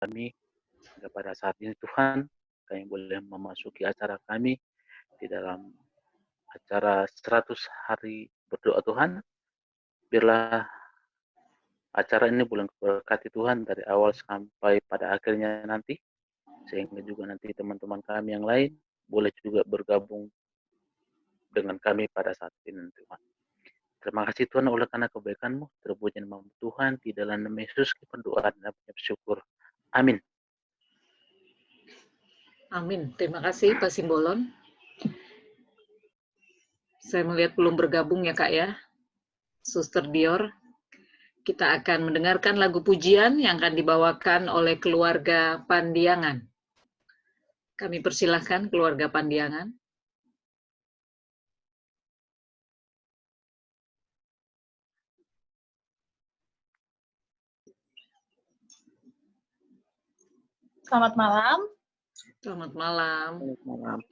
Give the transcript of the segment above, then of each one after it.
kami, hingga pada saat ini Tuhan, kami boleh memasuki acara kami di dalam acara 100 hari berdoa Tuhan. Biarlah acara ini boleh berkati Tuhan dari awal sampai pada akhirnya nanti, sehingga juga nanti teman-teman kami yang lain boleh juga bergabung dengan kami pada saat ini Tuhan. Terima kasih Tuhan oleh karena kebaikan-Mu, terpuji nama Tuhan, di dalam nama Yesus kita berdoa dan bersyukur. Amin. Amin. Terima kasih Pak Simbolon. Saya melihat belum bergabung ya Kak ya. Suster Dior. Kita akan mendengarkan lagu pujian yang akan dibawakan oleh keluarga Pandiangan. Kami persilahkan keluarga Pandiangan. Selamat malam. Selamat malam. Selamat malam.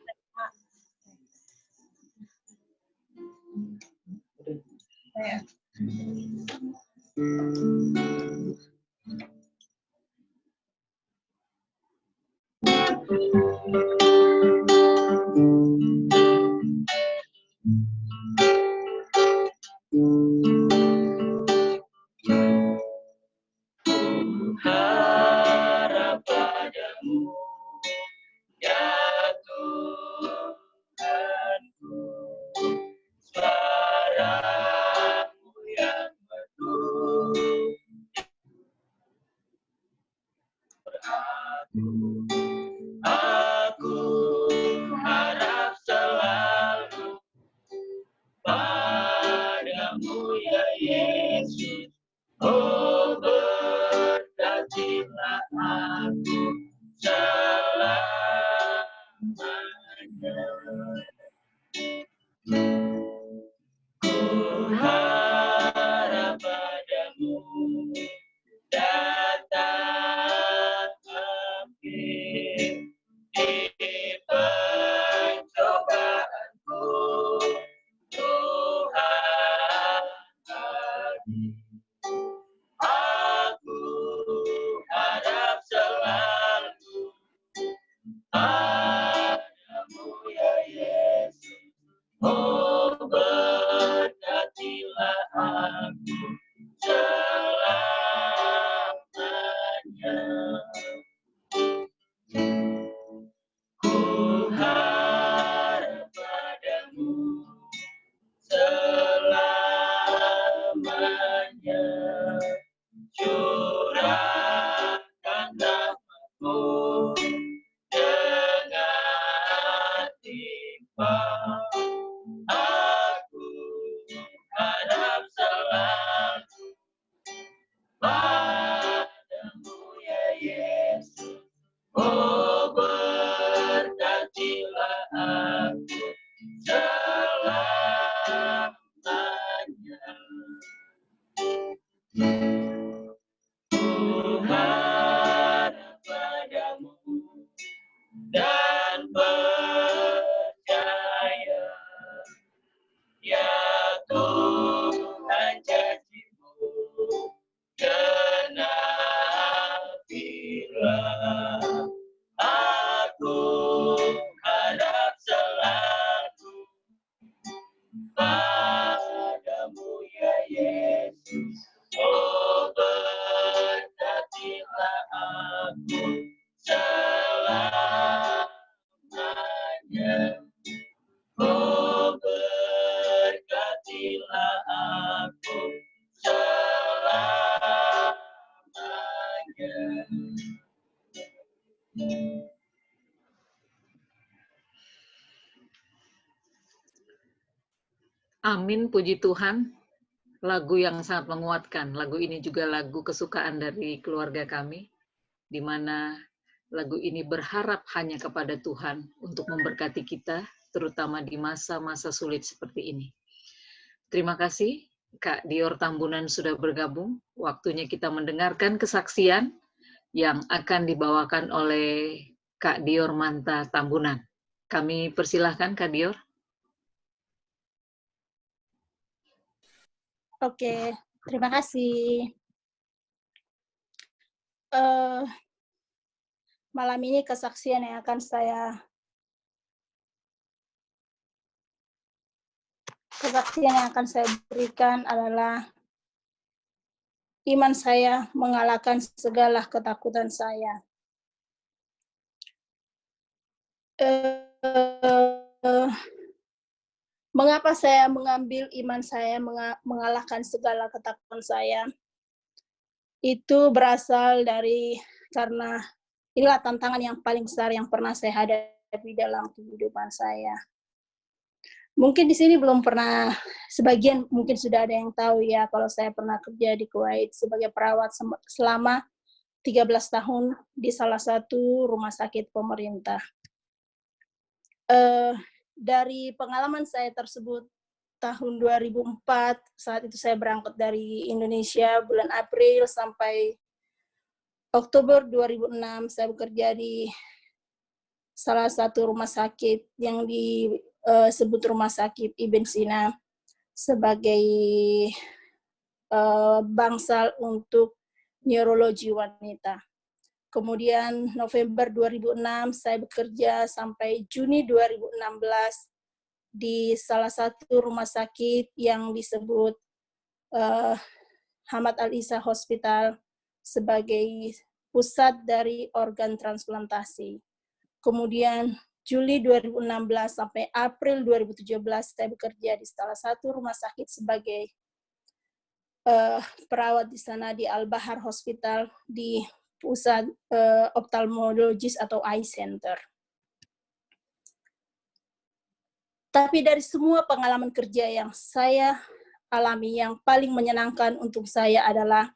Harap padamu, ya Tuhanku, suara-Mu yang merdu aku harap selalu padamu ya Yesus. Oh, berkatilah aku selamanya. Ku harap padamu, datang hampir di pencobaanku, Tuhan hadir. Aku harap selalu padamu ya Yesus. Oh, berkatilah aku selamanya. Ku harap padamu selamanya. Curahkan rahmat-Mu dengan timpang. Aku harap selalu padamu ya Yesus. Oh, berkatilah aku selamanya. Ku harap padamu dan percaya, ya Tuhan janji-Mu genapilah. Aku harap selalu padamu ya Yesus. Oh, berkatilah aku selamanya. Oh, berkatilah aku selamanya. Amin, puji Tuhan. Lagu yang sangat menguatkan. Lagu ini juga lagu kesukaan dari keluarga kami, di mana lagu ini berharap hanya kepada Tuhan untuk memberkati kita, terutama di masa-masa sulit seperti ini. Terima kasih, Kak Dior Tambunan sudah bergabung. Waktunya kita mendengarkan kesaksian yang akan dibawakan oleh Kak Dior Manta Tambunan. Kami persilahkan, Kak Dior. Oke, terima kasih. malam ini kesaksian yang akan saya berikan adalah iman saya mengalahkan segala ketakutan saya. Mengapa saya mengambil iman saya mengalahkan segala ketakutan saya? Itu berasal dari karena inilah tantangan yang paling besar yang pernah saya hadapi dalam kehidupan saya. Mungkin di sini belum pernah, sebagian mungkin sudah ada yang tahu ya, kalau saya pernah kerja di Kuwait sebagai perawat selama 13 tahun di salah satu rumah sakit pemerintah. Dari pengalaman saya tersebut, tahun 2004, saat itu saya berangkat dari Indonesia bulan April sampai Oktober 2006, saya bekerja di salah satu rumah sakit yang disebut Rumah Sakit Ibn Sina sebagai bangsal untuk neurologi wanita. Kemudian November 2006 saya bekerja sampai Juni 2016 di salah satu rumah sakit yang disebut Hamad Al-Isa Hospital sebagai pusat dari organ transplantasi. Kemudian Juli 2016 sampai April 2017 saya bekerja di salah satu rumah sakit sebagai perawat di sana di Al-Bahar Hospital di pusat ophthalmologis atau eye center. Tapi dari semua pengalaman kerja yang saya alami, yang paling menyenangkan untuk saya adalah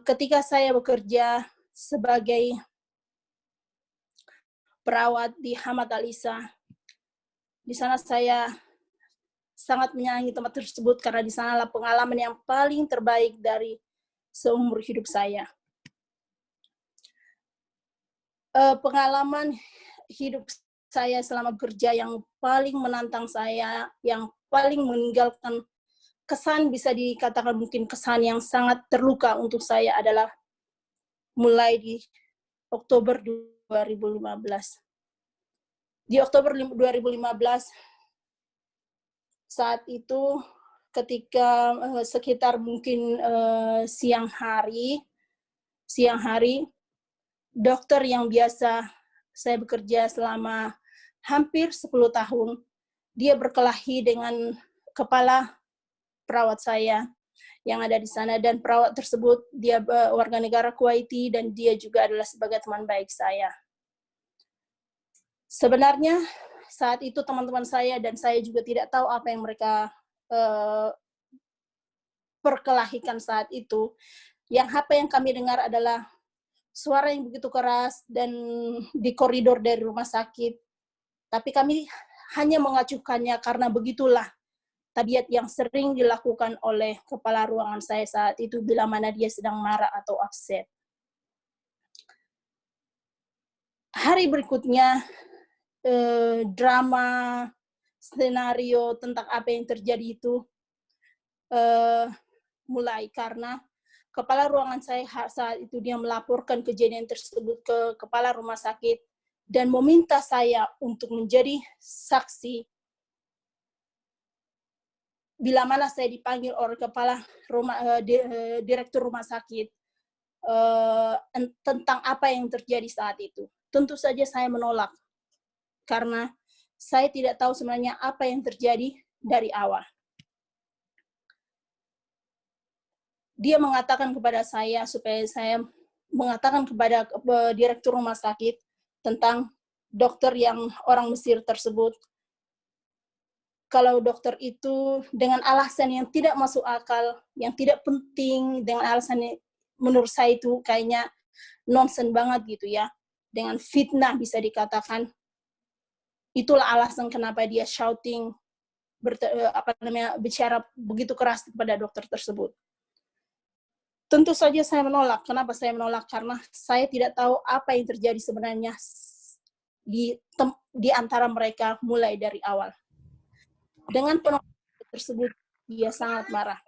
ketika saya bekerja sebagai perawat di Hamad Al-Isa. Di sana saya sangat menyayangi tempat tersebut karena di sanalah pengalaman yang paling terbaik dari seumur hidup saya. Pengalaman hidup saya selama bekerja yang paling menantang saya, yang paling meninggalkan kesan, bisa dikatakan mungkin kesan yang sangat terluka untuk saya adalah mulai di Oktober 2015. Di Oktober 2015, saat itu ketika sekitar mungkin siang hari, dokter yang biasa saya bekerja selama hampir 10 tahun, dia berkelahi dengan kepala perawat saya yang ada di sana, dan perawat tersebut dia warga negara Kuwaiti dan dia juga adalah sebagai teman baik saya. Sebenarnya saat itu teman-teman saya dan saya juga tidak tahu apa yang mereka perkelahikan saat itu. Apa yang kami dengar adalah suara yang begitu keras dan di koridor dari rumah sakit. Tapi kami hanya mengacuhkannya karena begitulah tabiat yang sering dilakukan oleh kepala ruangan saya saat itu bila mana dia sedang marah atau upset. Hari berikutnya, drama, skenario tentang apa yang terjadi itu mulai karena kepala ruangan saya saat itu dia melaporkan kejadian tersebut ke kepala rumah sakit dan meminta saya untuk menjadi saksi bila mana saya dipanggil oleh kepala direktur rumah sakit tentang apa yang terjadi saat itu. Tentu saja saya menolak karena saya tidak tahu sebenarnya apa yang terjadi dari awal. Dia mengatakan kepada saya supaya saya mengatakan kepada direktur rumah sakit tentang dokter yang orang Mesir tersebut. Kalau dokter itu dengan alasan yang tidak masuk akal, yang tidak penting, dengan alasan yang menurut saya itu kayaknya nonsen banget gitu ya, dengan fitnah bisa dikatakan, itulah alasan kenapa dia shouting, bicara begitu keras kepada dokter tersebut. Tentu saja saya menolak. Kenapa saya menolak? Karena saya tidak tahu apa yang terjadi sebenarnya di antara mereka mulai dari awal. Dengan penolakan tersebut, dia sangat marah.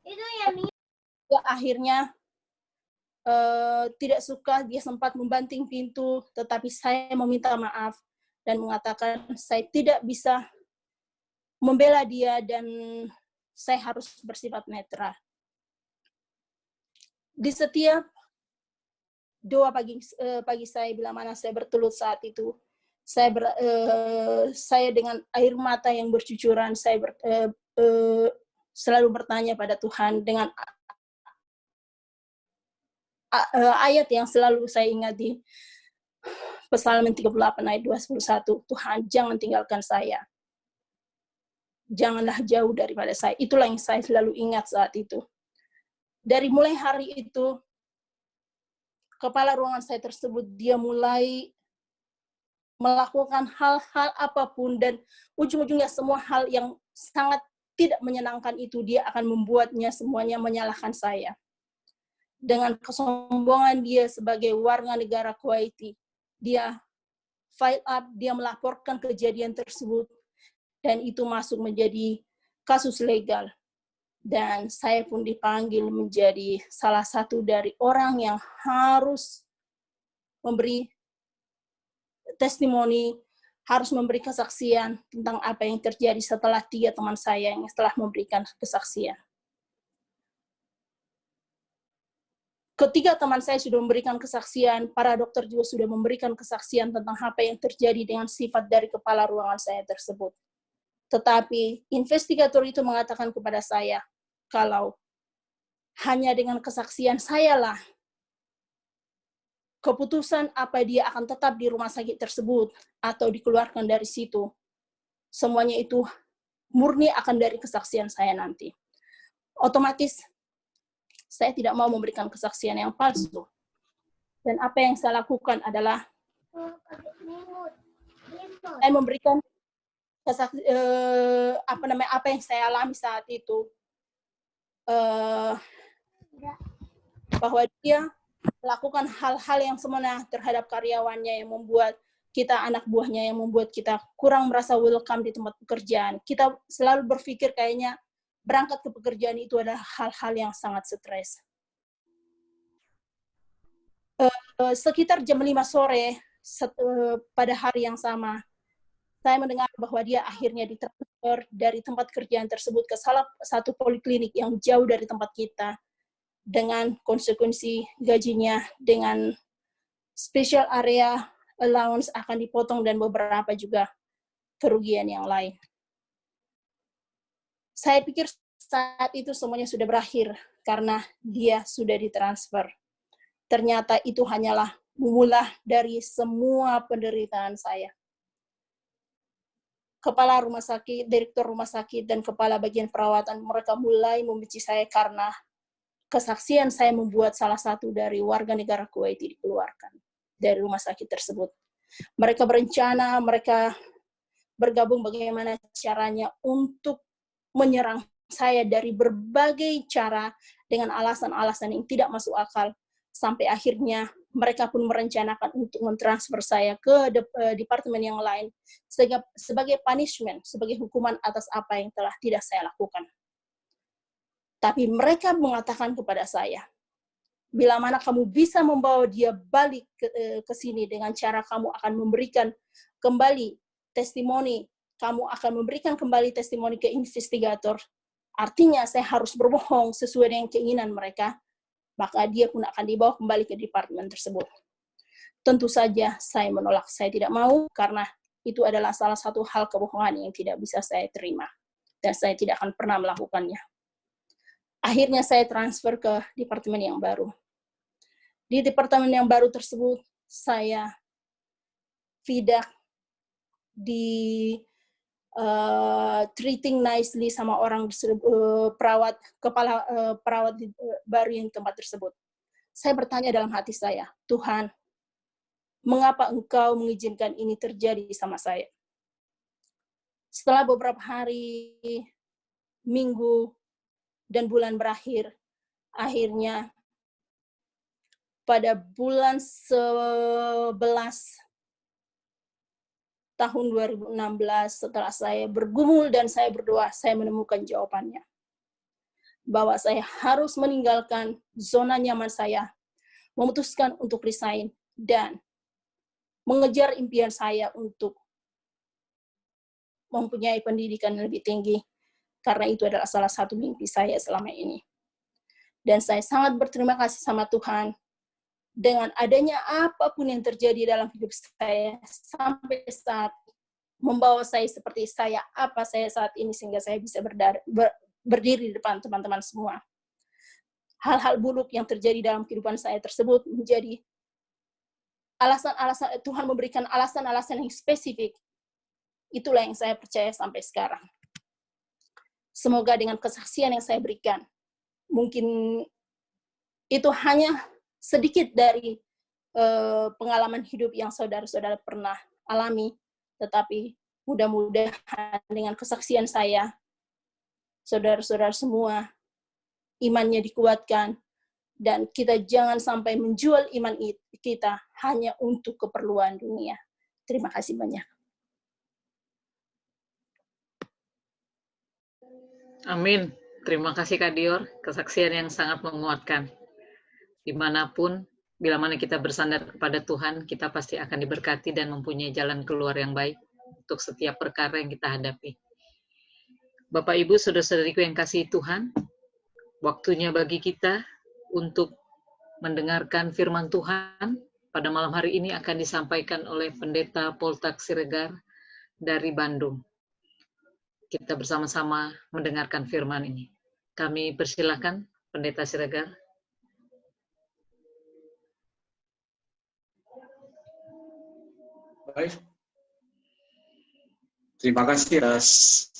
Ya, akhirnya tidak suka, dia sempat membanting pintu, tetapi saya meminta maaf dan mengatakan saya tidak bisa membela dia dan saya harus bersifat netral. Di setiap doa pagi saya, bila mana saya bertelut saat itu, saya dengan air mata yang bercucuran, saya selalu bertanya pada Tuhan dengan ayat yang selalu saya ingat di Psalm 38 ayat 21, Tuhan jangan tinggalkan saya. Janganlah jauh daripada saya. Itulah yang saya selalu ingat saat itu. Dari mulai hari itu, kepala ruangan saya tersebut, dia mulai melakukan hal-hal apapun dan ujung-ujungnya semua hal yang sangat tidak menyenangkan itu, dia akan membuatnya semuanya menyalahkan saya. Dengan kesombongan dia sebagai warga negara Kuwaiti, dia file up, dia melaporkan kejadian tersebut, dan itu masuk menjadi kasus legal. Dan saya pun dipanggil menjadi salah satu dari orang yang harus memberi testimoni, harus memberi kesaksian tentang apa yang terjadi setelah 3 teman saya yang telah memberikan kesaksian. Ketika teman saya sudah memberikan kesaksian, para dokter juga sudah memberikan kesaksian tentang apa yang terjadi dengan sifat dari kepala ruangan saya tersebut. Tetapi investigator itu mengatakan kepada saya, kalau hanya dengan kesaksian sayalah keputusan apa dia akan tetap di rumah sakit tersebut atau dikeluarkan dari situ, semuanya itu murni akan dari kesaksian saya nanti. Otomatis saya tidak mau memberikan kesaksian yang palsu. Dan apa yang saya lakukan adalah saya memberikan apa yang saya alami saat itu, bahwa dia melakukan hal-hal yang semena terhadap karyawannya yang membuat kita, anak buahnya, yang membuat kita kurang merasa welcome di tempat pekerjaan. Kita selalu berpikir kayaknya berangkat ke pekerjaan itu adalah hal-hal yang sangat stres. Sekitar jam 5 sore pada hari yang sama, saya mendengar bahwa dia akhirnya ditransfer dari tempat kerjaan tersebut ke salah satu poliklinik yang jauh dari tempat kita, dengan konsekuensi gajinya, dengan special area allowance akan dipotong dan beberapa juga kerugian yang lain. Saya pikir saat itu semuanya sudah berakhir karena dia sudah ditransfer. Ternyata itu hanyalah mula dari semua penderitaan saya. Kepala rumah sakit, direktur rumah sakit, dan kepala bagian perawatan, mereka mulai membenci saya karena kesaksian saya membuat salah satu dari warga negara Kuwaiti dikeluarkan dari rumah sakit tersebut. Mereka berencana, mereka bergabung bagaimana caranya untuk menyerang saya dari berbagai cara dengan alasan-alasan yang tidak masuk akal. Sampai akhirnya mereka pun merencanakan untuk mentransfer saya ke departemen yang lain sebagai punishment, sebagai hukuman atas apa yang telah tidak saya lakukan. Tapi mereka mengatakan kepada saya, bila mana kamu bisa membawa dia balik ke sini dengan cara kamu akan memberikan kembali testimoni, kamu akan memberikan kembali testimoni ke investigator, artinya saya harus berbohong sesuai dengan keinginan mereka, maka dia pun akan dibawa kembali ke departemen tersebut. Tentu saja saya menolak, saya tidak mau, karena itu adalah salah satu hal kebohongan yang tidak bisa saya terima, dan saya tidak akan pernah melakukannya. Akhirnya saya transfer ke departemen yang baru. Di departemen yang baru tersebut, saya feedback di treating nicely sama orang perawat, kepala perawat baru yang tempat tersebut. Saya bertanya dalam hati saya, Tuhan, mengapa Engkau mengizinkan ini terjadi sama saya? Setelah beberapa hari, minggu, dan bulan berakhir, akhirnya pada bulan 11 tahun 2016, setelah saya bergumul dan saya berdoa, saya menemukan jawabannya. Bahwa saya harus meninggalkan zona nyaman saya, memutuskan untuk resign dan mengejar impian saya untuk mempunyai pendidikan yang lebih tinggi, karena itu adalah salah satu mimpi saya selama ini. Dan saya sangat berterima kasih sama Tuhan, dengan adanya apapun yang terjadi dalam hidup saya, sampai saat membawa saya seperti saya saat ini, sehingga saya bisa berdiri di depan teman-teman semua. Hal-hal buruk yang terjadi dalam kehidupan saya tersebut menjadi alasan-alasan, Tuhan memberikan alasan-alasan yang spesifik. Itulah yang saya percaya sampai sekarang. Semoga dengan kesaksian yang saya berikan, mungkin itu hanya sedikit dari pengalaman hidup yang saudara-saudara pernah alami, tetapi mudah-mudahan dengan kesaksian saya, saudara-saudara semua imannya dikuatkan, dan kita jangan sampai menjual iman kita hanya untuk keperluan dunia. Terima kasih banyak. Amin. Terima kasih Kak Dior, kesaksian yang sangat menguatkan. Dimanapun, bila mana kita bersandar kepada Tuhan, kita pasti akan diberkati dan mempunyai jalan keluar yang baik untuk setiap perkara yang kita hadapi. Bapak Ibu, saudara-saudariku yang kasih Tuhan, waktunya bagi kita untuk mendengarkan firman Tuhan pada malam hari ini akan disampaikan oleh Pendeta Poltak Siregar dari Bandung. Kita bersama-sama mendengarkan firman ini. Kami persilakan Pendeta Siregar. Baik. Terima kasih atas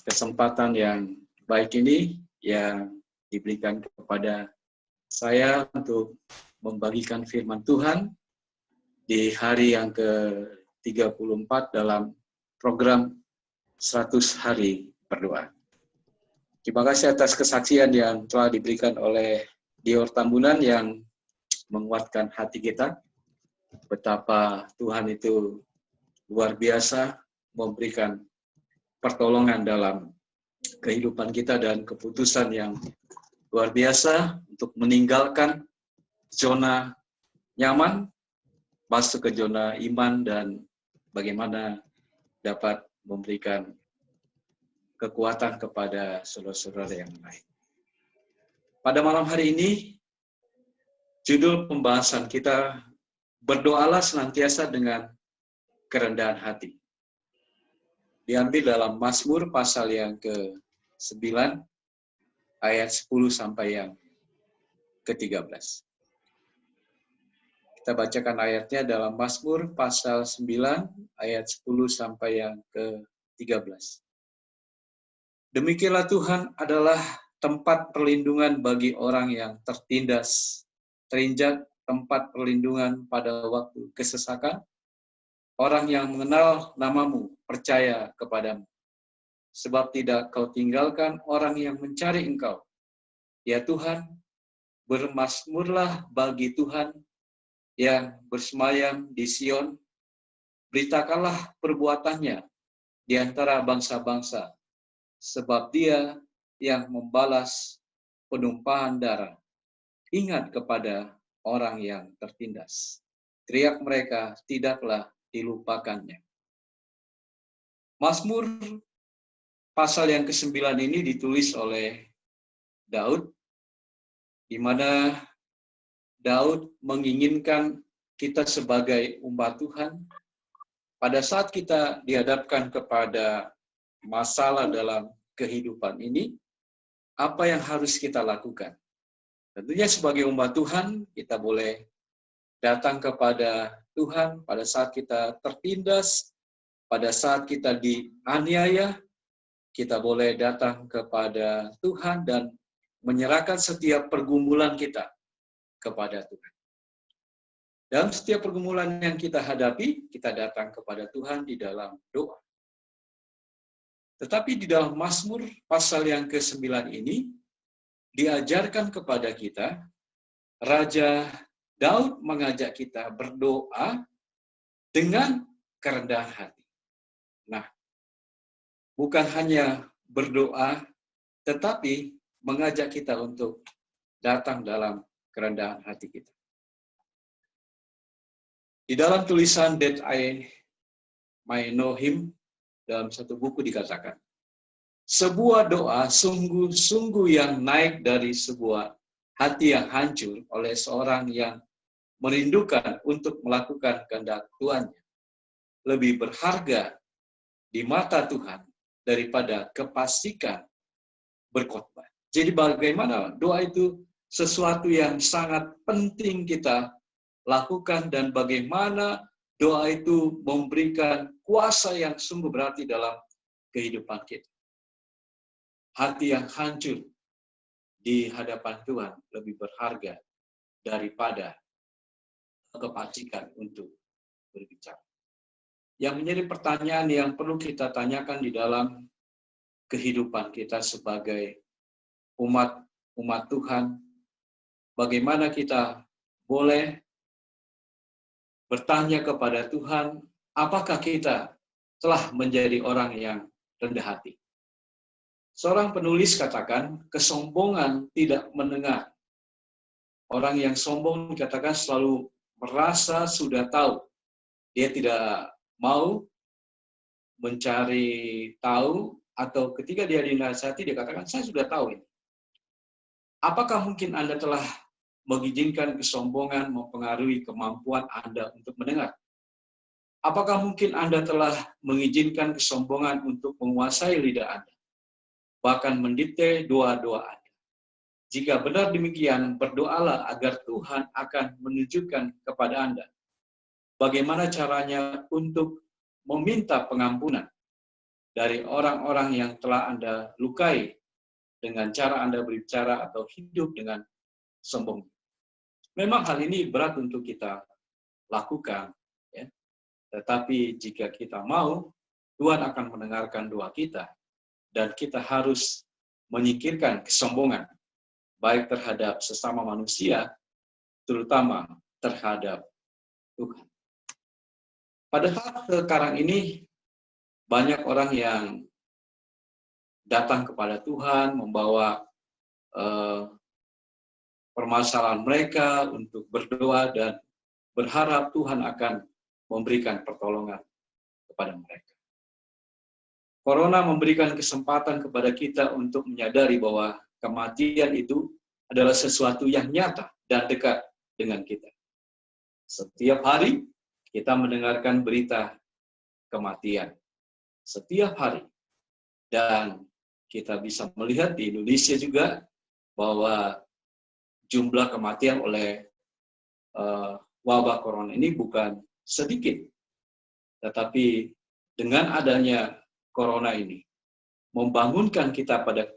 kesempatan yang baik ini yang diberikan kepada saya untuk membagikan firman Tuhan di hari yang ke-34 dalam program 100 hari berdoa. Terima kasih atas kesaksian yang telah diberikan oleh Dior Tambunan yang menguatkan hati kita. Betapa Tuhan itu luar biasa memberikan pertolongan dalam kehidupan kita dan keputusan yang luar biasa untuk meninggalkan zona nyaman, masuk ke zona iman, dan bagaimana dapat memberikan kekuatan kepada saudara-saudara yang lain. Pada malam hari ini, judul pembahasan kita, berdoalah senantiasa dengan kerendahan hati. Diambil dalam Mazmur pasal yang ke-9, ayat 10 sampai yang ke-13. Kita bacakan ayatnya dalam Mazmur pasal 9, ayat 10 sampai yang ke-13. Demikianlah Tuhan adalah tempat perlindungan bagi orang yang tertindas, terinjak, tempat perlindungan pada waktu kesesakan. Orang yang mengenal namamu percaya kepadamu, sebab tidak kau tinggalkan orang yang mencari engkau. Ya Tuhan, bermazmurlah bagi Tuhan yang bersemayam di Sion. Beritakanlah perbuatannya di antara bangsa-bangsa, sebab Dia yang membalas penumpahan darah. Ingat kepada orang yang tertindas. Teriak mereka tidaklah dilupakannya. Mazmur pasal yang ke-9 ini ditulis oleh Daud, di mana Daud menginginkan kita sebagai umat Tuhan, pada saat kita dihadapkan kepada masalah dalam kehidupan ini, apa yang harus kita lakukan? Tentunya sebagai umat Tuhan, kita boleh datang kepada Tuhan pada saat kita tertindas, pada saat kita dianiaya, kita boleh datang kepada Tuhan dan menyerahkan setiap pergumulan kita kepada Tuhan. Dalam setiap pergumulan yang kita hadapi, kita datang kepada Tuhan di dalam doa. Tetapi di dalam Mazmur pasal yang ke-9 ini, diajarkan kepada kita, Raja Daud mengajak kita berdoa dengan kerendahan hati. Nah, bukan hanya berdoa, tetapi mengajak kita untuk datang dalam kerendahan hati kita. Di dalam tulisan That I Might Know Him, dalam satu buku dikatakan, sebuah doa sungguh-sungguh yang naik dari sebuah hati yang hancur oleh seorang yang merindukan untuk melakukan kehendak Tuhannya lebih berharga di mata Tuhan daripada kepastikan berkhotbah. Jadi bagaimana doa itu sesuatu yang sangat penting kita lakukan, dan bagaimana doa itu memberikan kuasa yang sungguh berarti dalam kehidupan kita. Hati yang hancur di hadapan Tuhan lebih berharga daripada kepastikan untuk berbicara. Yang menjadi pertanyaan yang perlu kita tanyakan di dalam kehidupan kita sebagai umat Tuhan, bagaimana kita boleh bertanya kepada Tuhan, apakah kita telah menjadi orang yang rendah hati? Seorang penulis katakan, kesombongan tidak mendengar. Orang yang sombong dikatakan selalu merasa sudah tahu. Dia tidak mau mencari tahu, atau ketika dia dinasihati, dia katakan, saya sudah tahu ini. Apakah mungkin Anda telah mengizinkan kesombongan mempengaruhi kemampuan Anda untuk mendengar? Apakah mungkin Anda telah mengizinkan kesombongan untuk menguasai lidah Anda, bahkan mendikte doa-doa Anda? Jika benar demikian, berdoalah agar Tuhan akan menunjukkan kepada Anda bagaimana caranya untuk meminta pengampunan dari orang-orang yang telah Anda lukai dengan cara Anda berbicara atau hidup dengan sombong. Memang hal ini berat untuk kita lakukan, ya. Tetapi jika kita mau, Tuhan akan mendengarkan doa kita, dan kita harus menyingkirkan kesombongan, baik terhadap sesama manusia, terutama terhadap Tuhan. Pada saat sekarang ini, banyak orang yang datang kepada Tuhan, membawa permasalahan mereka untuk berdoa dan berharap Tuhan akan memberikan pertolongan kepada mereka. Corona memberikan kesempatan kepada kita untuk menyadari bahwa kematian itu adalah sesuatu yang nyata dan dekat dengan kita. Setiap hari kita mendengarkan berita kematian. Setiap hari. Dan kita bisa melihat di Indonesia juga bahwa jumlah kematian oleh wabah corona ini bukan sedikit. Tetapi dengan adanya corona ini, membangunkan kita pada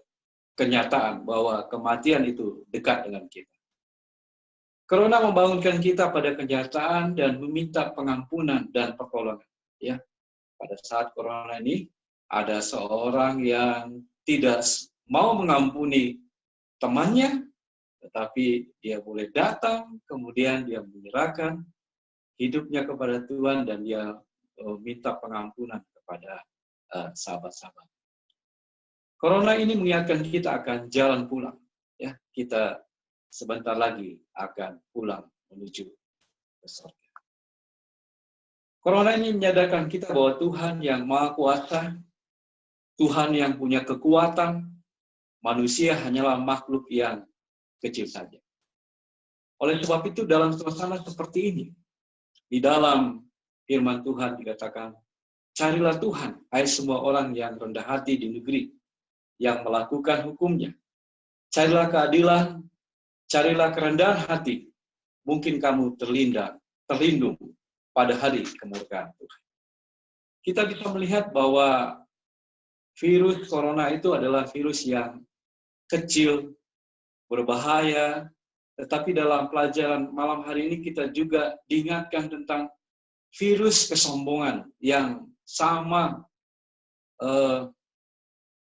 kenyataan bahwa kematian itu dekat dengan kita. Corona membangunkan kita pada kenyataan dan meminta pengampunan dan pertolongan. Ya, pada saat corona ini, ada seorang yang tidak mau mengampuni temannya, tetapi dia boleh datang, kemudian dia menyerahkan hidupnya kepada Tuhan, dan dia minta pengampunan kepada sahabat-sahabat. Corona ini mengingatkan kita akan jalan pulang. Ya, kita sebentar lagi akan pulang menuju ke surga. Corona ini menyadarkan kita bahwa Tuhan yang Maha Kuasa, Tuhan yang punya kekuatan, manusia hanyalah makhluk yang kecil saja. Oleh sebab itu, dalam suasana seperti ini, di dalam firman Tuhan dikatakan, carilah Tuhan, hai semua orang yang rendah hati di negeri, yang melakukan hukumnya. Carilah keadilan, carilah kerendahan hati, mungkin kamu terlindung pada hari kemurkaan Tuhan. Kita bisa melihat bahwa virus corona itu adalah virus yang kecil, berbahaya, tetapi dalam pelajaran malam hari ini kita juga diingatkan tentang virus kesombongan yang sama.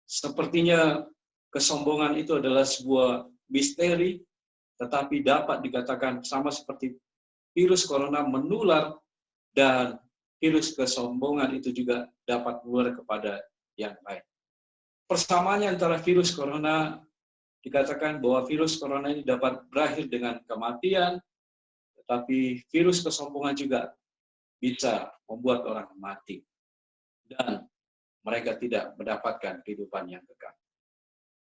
Sepertinya kesombongan itu adalah sebuah misteri, tetapi dapat dikatakan sama seperti virus corona menular, dan virus kesombongan itu juga dapat menular kepada yang lain. Persamaannya antara virus corona, dikatakan bahwa virus corona ini dapat berakhir dengan kematian, tetapi virus kesombongan juga bisa membuat orang mati dan mereka tidak mendapatkan kehidupan yang kekal.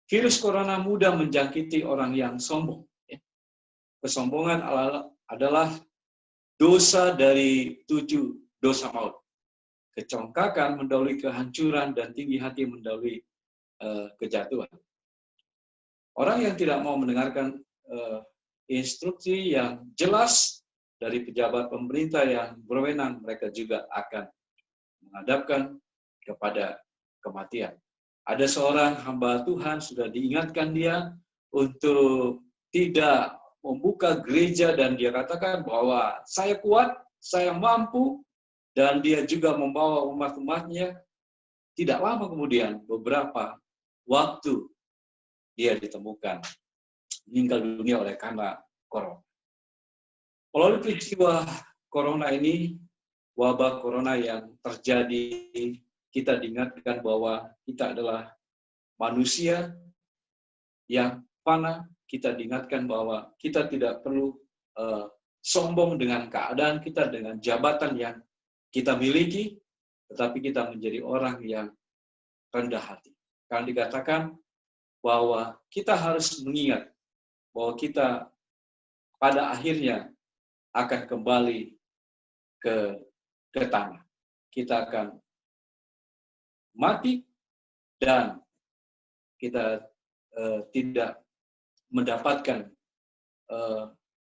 Virus corona mudah menjangkiti orang yang sombong. Kesombongan adalah dosa dari 7 dosa maut. Kecongkakan mendahului kehancuran dan tinggi hati mendahului kejatuhan. Orang yang tidak mau mendengarkan instruksi yang jelas dari pejabat pemerintah yang berwenang, mereka juga akan menghadapkan kepada kematian. Ada seorang hamba Tuhan sudah diingatkan dia untuk tidak membuka gereja dan dia katakan bahwa saya kuat, saya mampu, dan dia juga membawa umat-umatnya. Tidak lama kemudian, beberapa waktu dia ditemukan meninggal dunia oleh karena corona. Melalui peristiwa corona ini, wabah corona yang terjadi, kita diingatkan bahwa kita adalah manusia yang fana. Kita diingatkan bahwa kita tidak perlu sombong dengan keadaan kita, dengan jabatan yang kita miliki, tetapi kita menjadi orang yang rendah hati. Karena dikatakan bahwa kita harus mengingat bahwa kita pada akhirnya akan kembali ke tanah. Kita akan mati dan kita tidak mendapatkan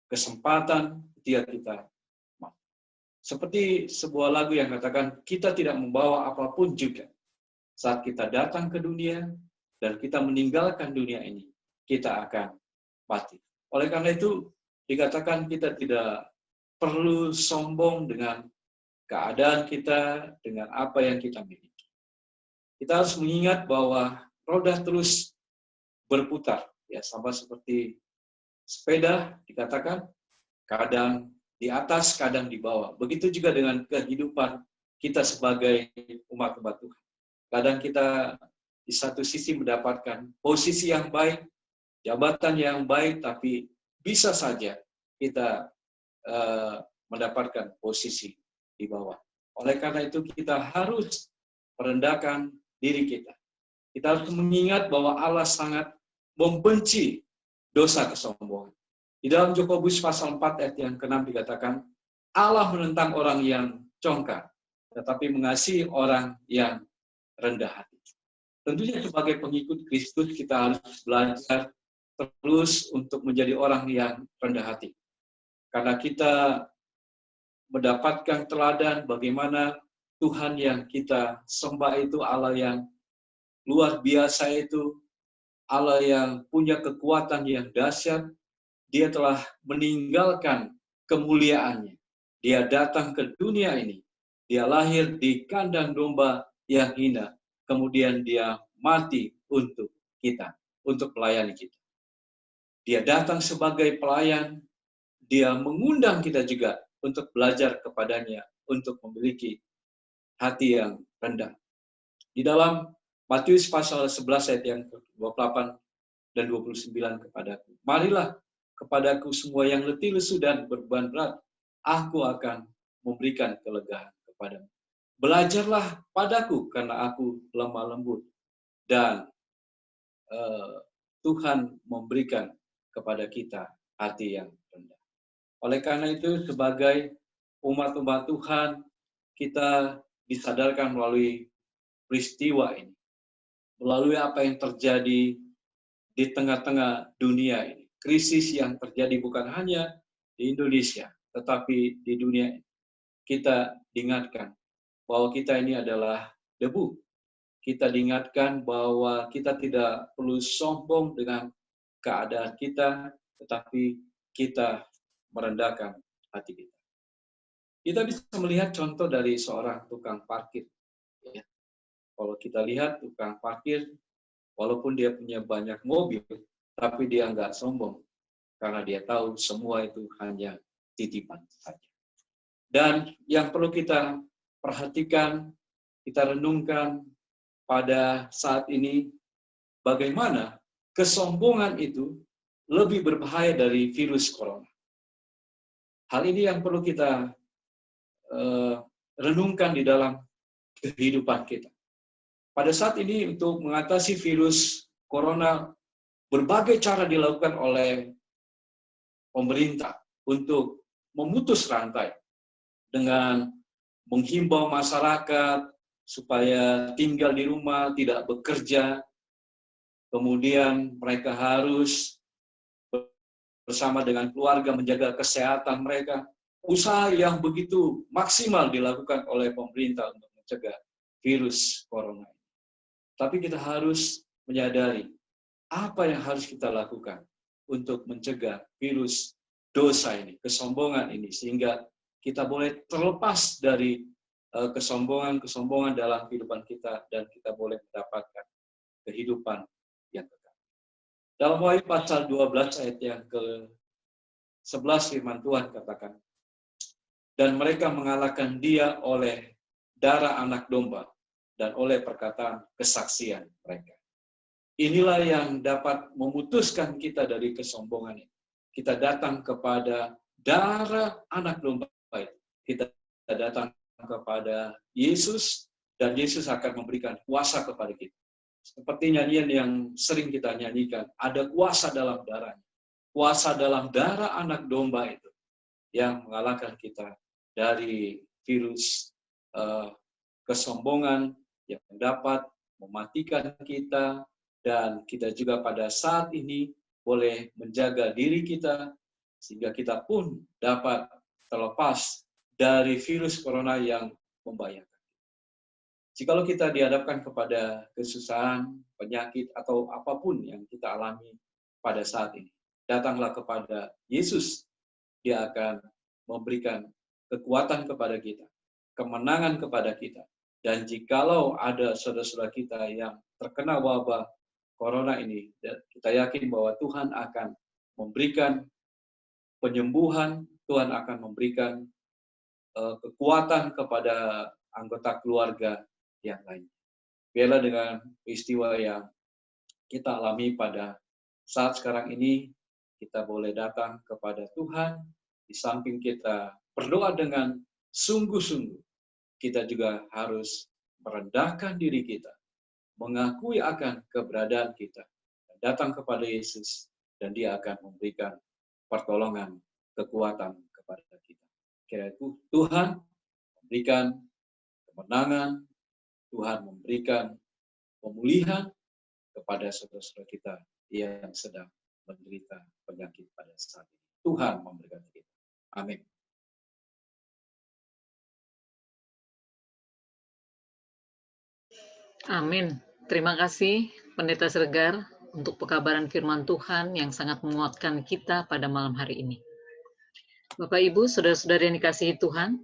kesempatan ketika kita mati. Seperti sebuah lagu yang katakan, kita tidak membawa apapun juga saat kita datang ke dunia dan kita meninggalkan dunia ini, kita akan mati. Oleh karena itu, dikatakan kita tidak perlu sombong dengan keadaan kita, dengan apa yang kita miliki. Kita harus mengingat bahwa roda terus berputar, ya, sama seperti sepeda dikatakan, kadang di atas, kadang di bawah. Begitu juga dengan kehidupan kita sebagai umat-umat Tuhan. Kadang kita di satu sisi mendapatkan posisi yang baik, jabatan yang baik, tapi bisa saja kita mendapatkan posisi di bawah. Oleh karena itu kita harus merendahkan diri kita. Kita harus mengingat bahwa Allah sangat membenci dosa kesombongan. Di dalam Yakobus pasal 4 ayat yang ke-6 dikatakan, Allah menentang orang yang congkak, tetapi mengasihi orang yang rendah hati. Tentunya sebagai pengikut Kristus kita harus belajar terus untuk menjadi orang yang rendah hati. Karena kita mendapatkan teladan bagaimana Tuhan yang kita sembah itu Allah yang luar biasa itu, Allah yang punya kekuatan yang dahsyat. Dia telah meninggalkan kemuliaannya. Dia datang ke dunia ini. Dia lahir di kandang domba yang hina. Kemudian dia mati untuk kita, untuk melayani kita. Dia datang sebagai pelayan. Dia mengundang kita juga untuk belajar kepadanya, untuk memiliki hati yang rendah. Di dalam Matius pasal 11 ayat yang 28 dan 29 kepadaku. Marilah kepadaku semua yang letih lesu dan beban berat, aku akan memberikan kelegaan kepadamu. Belajarlah padaku karena aku lemah lembut dan Tuhan memberikan kepada kita hati yang rendah. Oleh karena itu sebagai umat-umat Tuhan kita disadarkan melalui peristiwa ini, melalui apa yang terjadi di tengah-tengah dunia ini. Krisis yang terjadi bukan hanya di Indonesia, tetapi di dunia ini. Kita diingatkan bahwa kita ini adalah debu. Kita diingatkan bahwa kita tidak perlu sombong dengan keadaan kita, tetapi kita merendahkan hati kita. Kita bisa melihat contoh dari seorang tukang parkir. Ya. Kalau kita lihat tukang parkir, walaupun dia punya banyak mobil, tapi dia nggak sombong. Karena dia tahu semua itu hanya titipan saja. Dan yang perlu kita perhatikan, kita renungkan pada saat ini, bagaimana kesombongan itu lebih berbahaya dari virus corona. Hal ini yang perlu kita renungkan di dalam kehidupan kita. Pada saat ini untuk mengatasi virus corona, berbagai cara dilakukan oleh pemerintah untuk memutus rantai dengan menghimbau masyarakat supaya tinggal di rumah, tidak bekerja, kemudian mereka harus bersama dengan keluarga menjaga kesehatan mereka. Usaha yang begitu maksimal dilakukan oleh pemerintah untuk mencegah virus corona. Tapi kita harus menyadari apa yang harus kita lakukan untuk mencegah virus dosa ini, kesombongan ini, sehingga kita boleh terlepas dari kesombongan dalam kehidupan kita dan kita boleh mendapatkan kehidupan yang kekal. Dalam Wahyu pasal 12 ayat yang ke-11 firman Tuhan katakan, dan mereka mengalahkan dia oleh darah anak domba dan oleh perkataan kesaksian mereka. Inilah yang dapat memutuskan kita dari kesombongan ini. Kita datang kepada darah anak domba. Kita datang kepada Yesus, dan Yesus akan memberikan kuasa kepada kita. Seperti nyanyian yang sering kita nyanyikan, ada kuasa dalam darahnya. Kuasa dalam darah anak domba itu yang mengalahkan kita dari virus kesombongan yang dapat mematikan kita, dan kita juga pada saat ini boleh menjaga diri kita sehingga kita pun dapat terlepas dari virus corona yang membahayakan. Jikalau kita dihadapkan kepada kesusahan, penyakit, atau apapun yang kita alami pada saat ini, datanglah kepada Yesus. Dia akan memberikan kekuatan kepada kita, kemenangan kepada kita. Dan jikalau ada saudara-saudara kita yang terkena wabah corona ini, kita yakin bahwa Tuhan akan memberikan penyembuhan, Tuhan akan memberikan kekuatan kepada anggota keluarga yang lain. Biarlah dengan peristiwa yang kita alami pada saat sekarang ini, kita boleh datang kepada Tuhan, di samping kita berdoa dengan sungguh-sungguh, kita juga harus merendahkan diri kita, mengakui akan keberadaan kita, datang kepada Yesus, dan Dia akan memberikan pertolongan, kekuatan kepada kita. Kiranya Tuhan memberikan kemenangan, Tuhan memberikan pemulihan kepada saudara-saudara kita yang sedang menderita penyakit pada saat ini. Tuhan memberikan kita. Amin. Amin. Terima kasih Pendeta Siregar untuk pekabaran firman Tuhan yang sangat menguatkan kita pada malam hari ini. Bapak Ibu, saudara-saudari yang dikasihi Tuhan,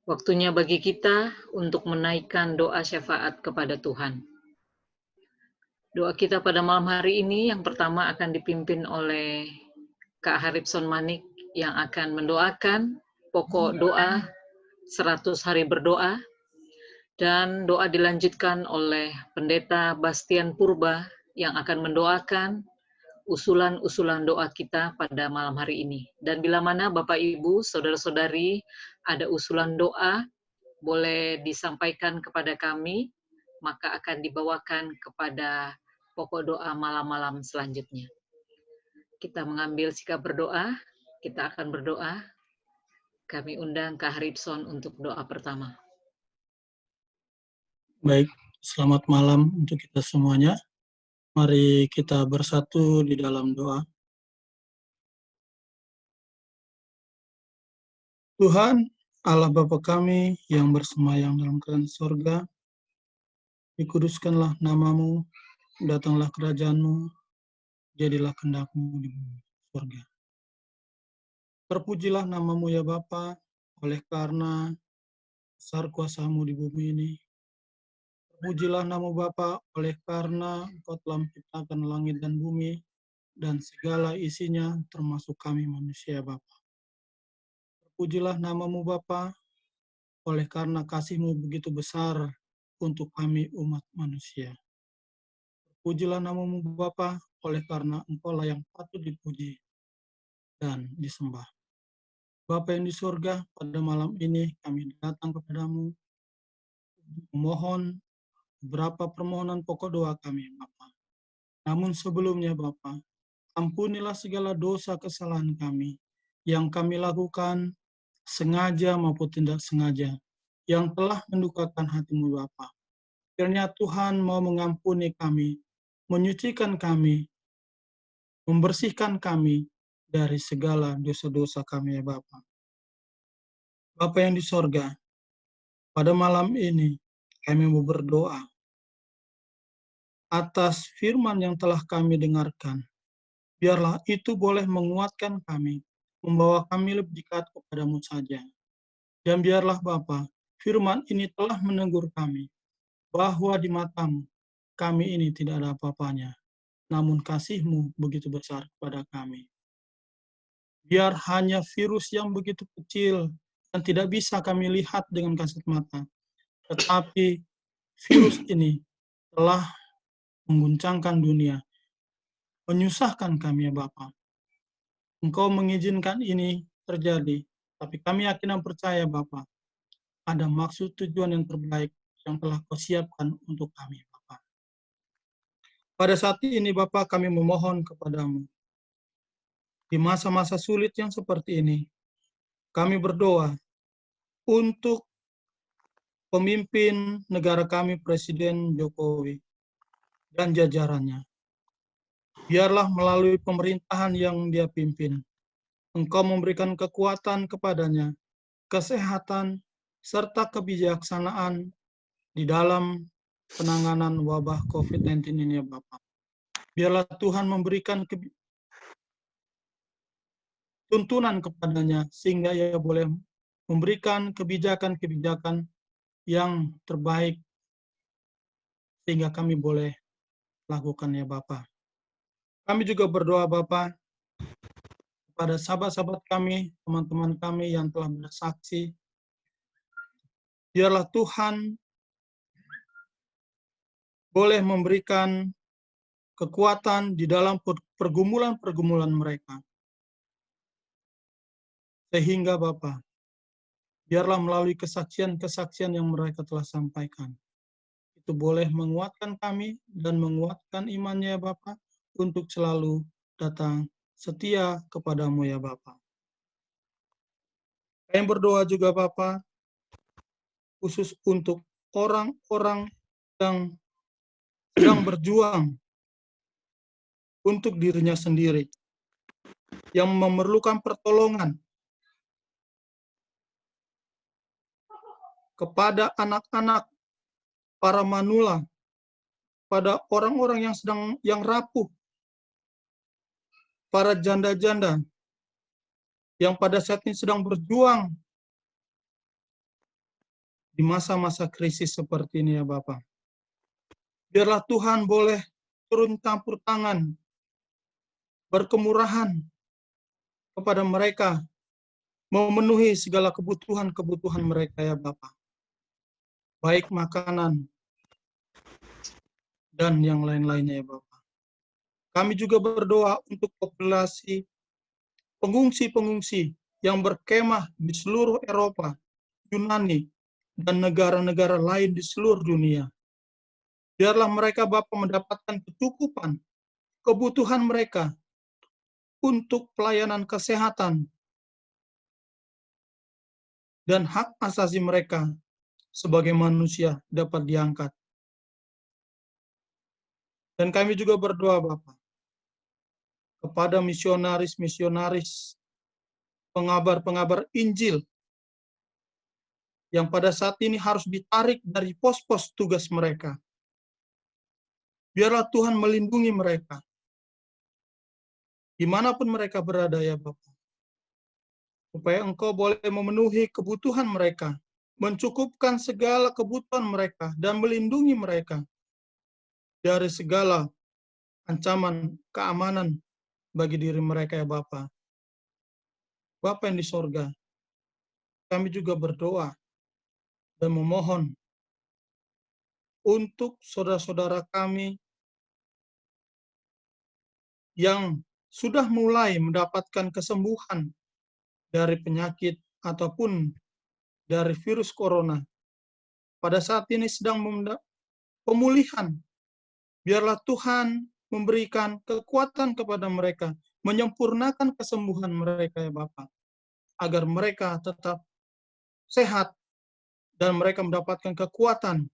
waktunya bagi kita untuk menaikkan doa syafaat kepada Tuhan. Doa kita pada malam hari ini yang pertama akan dipimpin oleh Kak Haripson Manik yang akan mendoakan pokok doa 100 hari berdoa, dan doa dilanjutkan oleh Pendeta Bastian Purba yang akan mendoakan usulan-usulan doa kita pada malam hari ini. Dan bila mana Bapak Ibu, saudara-saudari ada usulan doa, boleh disampaikan kepada kami, maka akan dibawakan kepada pokok doa malam-malam selanjutnya. Kita mengambil sikap berdoa, kita akan berdoa. Kami undang Kak Haripson untuk doa pertama. Baik, selamat malam untuk kita semuanya. Mari kita bersatu di dalam doa. Tuhan, Allah Bapa kami yang bersemayam dalam kerajaan sorga, dikuduskanlah namamu, datanglah kerajaanmu, jadilah kehendak-Mu di bumi sorga. Terpujilah namamu ya Bapa, oleh karena besar kuasa-Mu di bumi ini. Terpujilah nama Bapa, oleh karena Engkau telah menciptakan langit dan bumi, dan segala isinya termasuk kami manusia Bapa. Terpujilah namamu Bapa, oleh karena kasih-Mu begitu besar untuk kami umat manusia. Terpujilah namamu Bapa, oleh karena Engkau lah yang patut dipuji dan disembah. Bapa yang di surga, pada malam ini kami datang kepadamu memohon beberapa permohonan pokok doa kami, Bapa. Namun sebelumnya, Bapa, ampunilah segala dosa kesalahan kami yang kami lakukan sengaja maupun tidak sengaja, yang telah mendukakan hati-Mu, Bapa. Kiranya Tuhan mau mengampuni kami, menyucikan kami, membersihkan kami dari segala dosa-dosa kami, ya Bapa. Bapa yang di sorga, pada malam ini kami mau berdoa atas firman yang telah kami dengarkan. Biarlah itu boleh menguatkan kami, membawa kami lebih dekat kepadamu saja. Dan biarlah Bapa, firman ini telah menegur kami, bahwa di matamu kami ini tidak ada apa-apanya, namun kasih-Mu begitu besar kepada kami. Biar hanya virus yang begitu kecil dan tidak bisa kami lihat dengan kasat mata, tetapi virus ini telah mengguncangkan dunia, menyusahkan kami, ya Bapa. Engkau mengizinkan ini terjadi, tapi kami yakin dan percaya, Bapa, ada maksud tujuan yang terbaik yang telah Kau siapkan untuk kami, Bapa. Pada saat ini, Bapa, kami memohon kepadamu. Di masa-masa sulit yang seperti ini, kami berdoa untuk pemimpin negara kami, Presiden Jokowi, dan jajarannya. Biarlah melalui pemerintahan yang dia pimpin, Engkau memberikan kekuatan kepadanya, kesehatan, serta kebijaksanaan di dalam penanganan wabah COVID-19 ini, ya Bapak. Biarlah Tuhan memberikan tuntunan kepadanya, sehingga ia boleh memberikan kebijakan-kebijakan yang terbaik, sehingga kami boleh lakukan, ya Bapak. Kami juga berdoa, Bapak, kepada sahabat-sahabat kami, teman-teman kami yang telah bersaksi. Biarlah Tuhan boleh memberikan kekuatan di dalam pergumulan-pergumulan mereka. Sehingga Bapak, biarlah melalui kesaksian-kesaksian yang mereka telah sampaikan, itu boleh menguatkan kami dan menguatkan imannya, ya Bapak, untuk selalu datang setia kepadamu, ya Bapak. Kami berdoa juga, Bapak, khusus untuk orang-orang yang sedang berjuang untuk dirinya sendiri, yang memerlukan pertolongan kepada anak-anak, para manula, pada orang-orang yang rapuh, para janda-janda yang pada saat ini sedang berjuang di masa-masa krisis seperti ini, ya Bapak. Biarlah Tuhan boleh turun campur tangan, berkemurahan kepada mereka, memenuhi segala kebutuhan-kebutuhan mereka, ya Bapak. Baik makanan dan yang lain-lainnya, ya Bapak. Kami juga berdoa untuk populasi pengungsi-pengungsi yang berkemah di seluruh Eropa, Yunani, dan negara-negara lain di seluruh dunia. Biarlah mereka, Bapa, mendapatkan kecukupan kebutuhan mereka untuk pelayanan kesehatan dan hak asasi mereka sebagai manusia dapat diangkat. Dan kami juga berdoa, Bapa, kepada misionaris-misionaris, pengabar-pengabar Injil yang pada saat ini harus ditarik dari pos-pos tugas mereka. Biarlah Tuhan melindungi mereka, dimanapun mereka berada, ya Bapa, supaya Engkau boleh memenuhi kebutuhan mereka, mencukupkan segala kebutuhan mereka, dan melindungi mereka dari segala ancaman keamanan bagi diri mereka, ya Bapa. Bapa yang di sorga, kami juga berdoa dan memohon untuk saudara-saudara kami yang sudah mulai mendapatkan kesembuhan dari penyakit ataupun dari virus corona. Pada saat ini sedang pemulihan. Biarlah Tuhan memberikan kekuatan kepada mereka, menyempurnakan kesembuhan mereka ya Bapa, agar mereka tetap sehat dan mereka mendapatkan kekuatan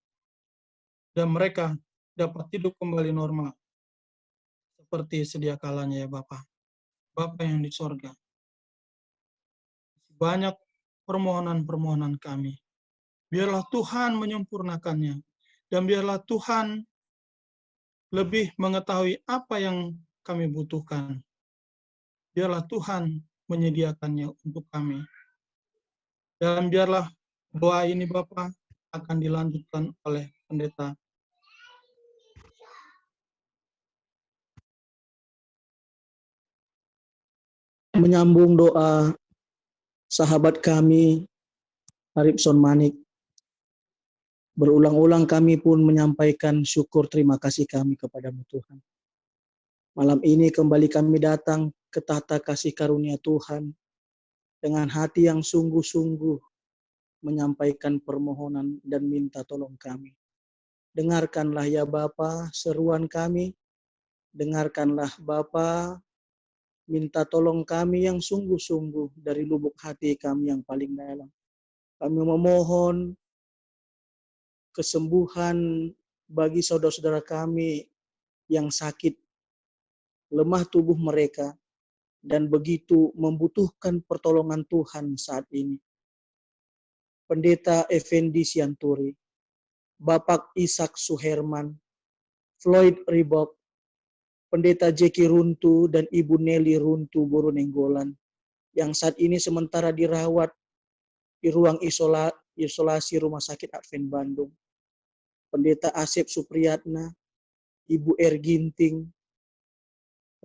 dan mereka dapat hidup kembali normal seperti sedia kalanya ya Bapa. Bapa yang di sorga, banyak permohonan-permohonan kami. Biarlah Tuhan menyempurnakannya dan biarlah Tuhan lebih mengetahui apa yang kami butuhkan. Biarlah Tuhan menyediakannya untuk kami. Dan biarlah doa ini Bapa akan dilanjutkan oleh pendeta. Menyambung doa sahabat kami, Haripson Manik. Berulang-ulang kami pun menyampaikan syukur terima kasih kami kepadamu Tuhan. Malam ini kembali kami datang ke tahta kasih karunia Tuhan dengan hati yang sungguh-sungguh menyampaikan permohonan dan minta tolong kami. Dengarkanlah ya Bapa seruan kami, dengarkanlah Bapa minta tolong kami yang sungguh-sungguh dari lubuk hati kami yang paling dalam. Kami memohon kesembuhan bagi saudara-saudara kami yang sakit, lemah tubuh mereka, dan begitu membutuhkan pertolongan Tuhan saat ini. Pendeta Effendi Sianturi, Bapak Ishak Suherman, Floyd Ribok, Pendeta Jeki Runtu, dan Ibu Nelly Runtu Boronenggolan, yang saat ini sementara dirawat di ruang isolasi Rumah Sakit Advent Bandung. Pendeta Asep Supriyatna, Ibu Ginting,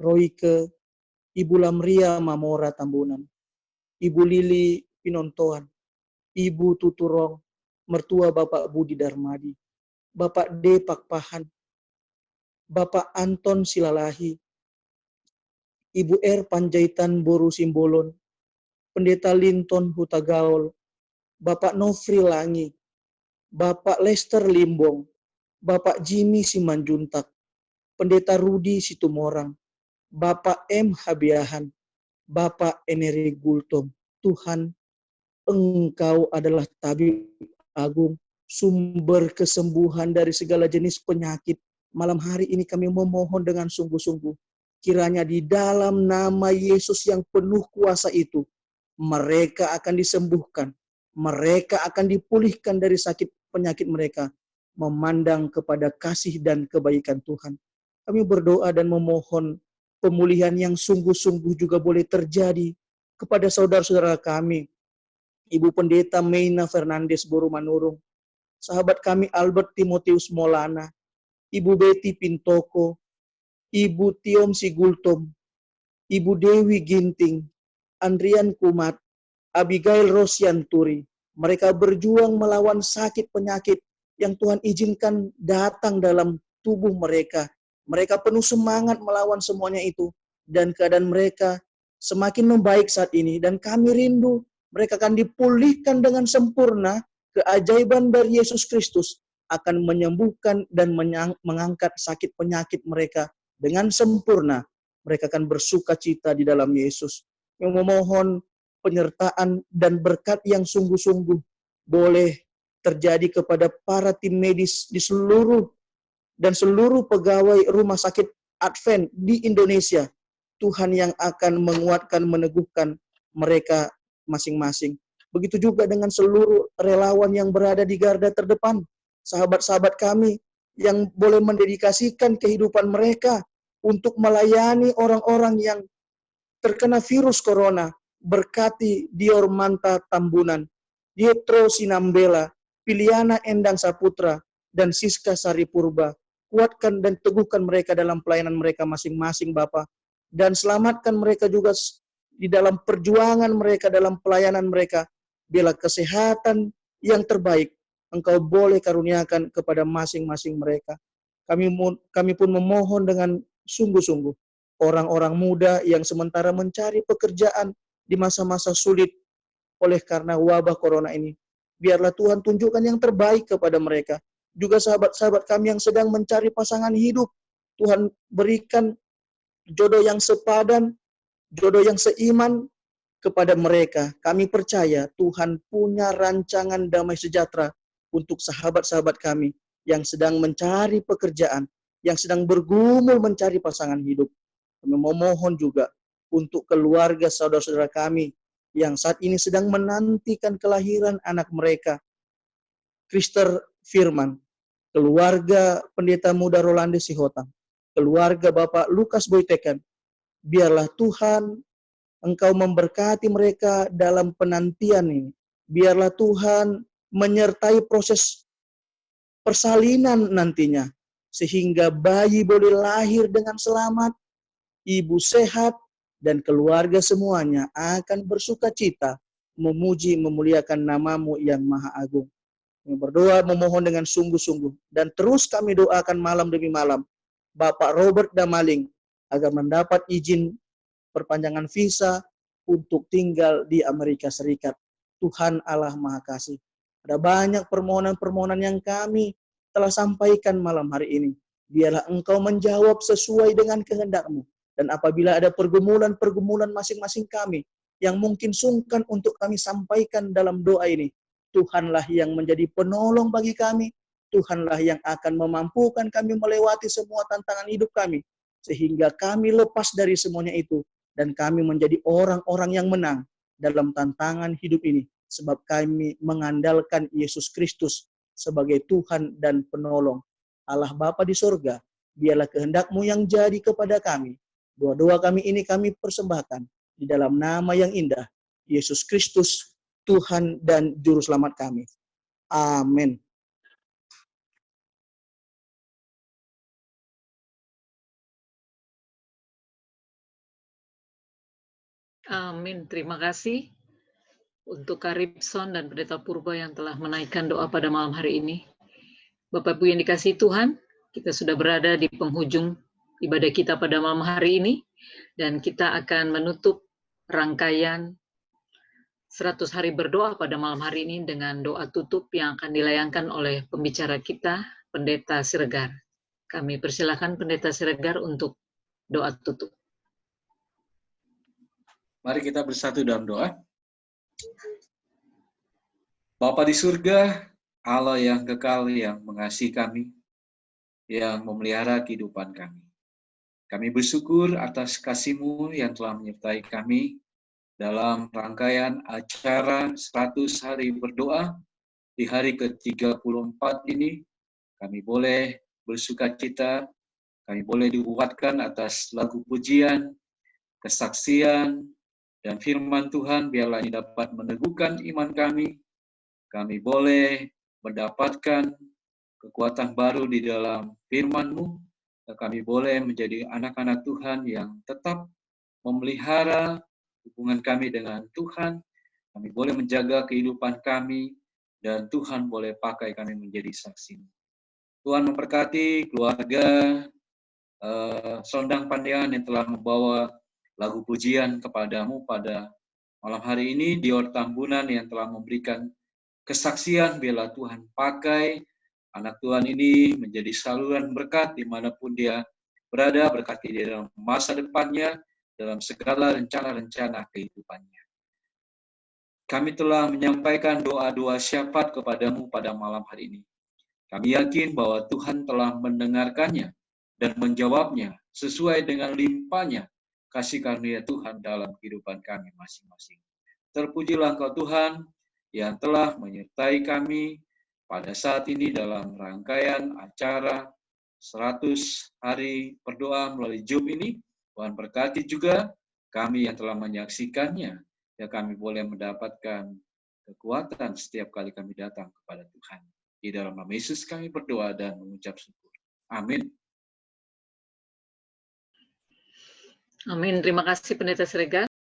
Roike, Ibu Lamria Mamora Tambunan, Ibu Lili Pinontoan, Ibu Tuturong, mertua Bapak Budi Darmadi, Bapak D. Pakpahan, Bapak Anton Silalahi, Ibu R. Panjaitan Boru Simbolon, Pendeta Linton Hutagaol, Bapak Nofri Langi, Bapak Lester Limbong, Bapak Jimmy Simanjuntak, Pendeta Rudi Situmorang, Bapak M. Habiahan, Bapak Eneri Gultom. Tuhan, Engkau adalah tabib agung, sumber kesembuhan dari segala jenis penyakit. Malam hari ini kami memohon dengan sungguh-sungguh, kiranya di dalam nama Yesus yang penuh kuasa itu, mereka akan disembuhkan, mereka akan dipulihkan dari sakit penyakit mereka, memandang kepada kasih dan kebaikan Tuhan. Kami berdoa dan memohon pemulihan yang sungguh-sungguh juga boleh terjadi kepada saudara-saudara kami, Ibu Pendeta Meina Fernandes Boru Manurung, sahabat kami Albert Timotius Molana, Ibu Betty Pintoko, Ibu Tiom Sigultom, Ibu Dewi Ginting, Andrian Kumat, Abigail Rosianturi. Mereka berjuang melawan sakit penyakit yang Tuhan izinkan datang dalam tubuh mereka. Mereka penuh semangat melawan semuanya itu. Dan keadaan mereka semakin membaik saat ini. Dan kami rindu mereka akan dipulihkan dengan sempurna. Keajaiban dari Yesus Kristus akan menyembuhkan dan mengangkat sakit penyakit mereka dengan sempurna. Mereka akan bersuka cita di dalam Yesus. Yang memohon penyertaan dan berkat yang sungguh-sungguh boleh terjadi kepada para tim medis di seluruh pegawai rumah sakit Advent di Indonesia. Tuhan yang akan menguatkan, meneguhkan mereka masing-masing. Begitu juga dengan seluruh relawan yang berada di garda terdepan. Sahabat-sahabat kami yang boleh mendedikasikan kehidupan mereka untuk melayani orang-orang yang terkena virus corona. Berkati Dior Manta Tambunan, Dietro Sinambela, Piliana Endang Saputra, dan Siska Saripurba. Kuatkan dan teguhkan mereka dalam pelayanan mereka masing-masing, Bapa. Dan selamatkan mereka juga di dalam perjuangan mereka, dalam pelayanan mereka. Bila kesehatan yang terbaik, Engkau boleh karuniakan kepada masing-masing mereka. Kami pun memohon dengan sungguh-sungguh orang-orang muda yang sementara mencari pekerjaan, di masa-masa sulit oleh karena wabah corona ini. Biarlah Tuhan tunjukkan yang terbaik kepada mereka. Juga sahabat-sahabat kami yang sedang mencari pasangan hidup, Tuhan berikan jodoh yang sepadan, jodoh yang seiman kepada mereka. Kami percaya Tuhan punya rancangan damai sejahtera untuk sahabat-sahabat kami yang sedang mencari pekerjaan, yang sedang bergumul mencari pasangan hidup. Kami memohon juga untuk keluarga saudara-saudara kami yang saat ini sedang menantikan kelahiran anak mereka, Krister Firman, keluarga Pendeta Muda Rolande Sihotang, keluarga Bapak Lukas Boytekan. Biarlah Tuhan Engkau memberkati mereka dalam penantian ini. Biarlah Tuhan menyertai proses persalinan nantinya, sehingga bayi boleh lahir dengan selamat, ibu sehat, dan keluarga semuanya akan bersuka cita, memuji, memuliakan nama-Mu yang Maha Agung. Kami berdoa, memohon dengan sungguh-sungguh, dan terus kami doakan malam demi malam, Bapak Robert Damaling, agar mendapat izin perpanjangan visa untuk tinggal di Amerika Serikat. Tuhan Allah Maha Kasih. Ada banyak permohonan-permohonan yang kami telah sampaikan malam hari ini. Biarlah Engkau menjawab sesuai dengan kehendak-Mu. Dan apabila ada pergumulan-pergumulan masing-masing kami yang mungkin sungkan untuk kami sampaikan dalam doa ini, Tuhanlah yang menjadi penolong bagi kami. Tuhanlah yang akan memampukan kami melewati semua tantangan hidup kami, sehingga kami lepas dari semuanya itu, dan kami menjadi orang-orang yang menang dalam tantangan hidup ini, sebab kami mengandalkan Yesus Kristus sebagai Tuhan dan penolong. Allah Bapa di sorga, biarlah kehendak-Mu yang jadi kepada kami. Doa-doa kami ini kami persembahkan di dalam nama yang indah, Yesus Kristus, Tuhan dan Juru Selamat kami. Amin. Amin. Terima kasih untuk Karibson dan Pendeta Purba yang telah menaikkan doa pada malam hari ini. Bapak Ibu yang dikasihi Tuhan, kita sudah berada di penghujung ibadah kita pada malam hari ini, dan kita akan menutup rangkaian 100 hari berdoa pada malam hari ini dengan doa tutup yang akan dilayangkan oleh pembicara kita, Pendeta Siregar. Kami persilakan Pendeta Siregar untuk doa tutup. Mari kita bersatu dalam doa. Bapa di surga, Allah yang kekal, yang mengasihi kami, yang memelihara kehidupan kami. Kami bersyukur atas kasih-Mu yang telah menyertai kami dalam rangkaian acara 100 hari berdoa di hari ke-34 ini. Kami boleh bersuka cita, kami boleh dikuatkan atas lagu pujian, kesaksian, dan firman Tuhan. Biarlah ini dapat meneguhkan iman kami. Kami boleh mendapatkan kekuatan baru di dalam firman-Mu. Kami boleh menjadi anak-anak Tuhan yang tetap memelihara hubungan kami dengan Tuhan. Kami boleh menjaga kehidupan kami, dan Tuhan boleh pakai kami menjadi saksi. Tuhan memberkati keluarga Sondang Pandian yang telah membawa lagu pujian kepadamu pada malam hari ini, Dior Tambunan yang telah memberikan kesaksian. Biarlah Tuhan pakai anak Tuhan ini menjadi saluran berkat dimanapun dia berada, berkati dia dalam masa depannya, dalam segala rencana-rencana kehidupannya. Kami telah menyampaikan doa-doa syafaat kepadamu pada malam hari ini. Kami yakin bahwa Tuhan telah mendengarkannya dan menjawabnya sesuai dengan limpahnya kasih karunia Tuhan dalam kehidupan kami masing-masing. Terpujilah Engkau Tuhan yang telah menyertai kami pada saat ini dalam rangkaian acara 100 hari berdoa melalui Zoom ini. Tuhan berkati juga kami yang telah menyaksikannya, ya kami boleh mendapatkan kekuatan setiap kali kami datang kepada Tuhan. Di dalam nama Yesus kami berdoa dan mengucap syukur. Amin. Amin. Terima kasih Pendeta Siregar.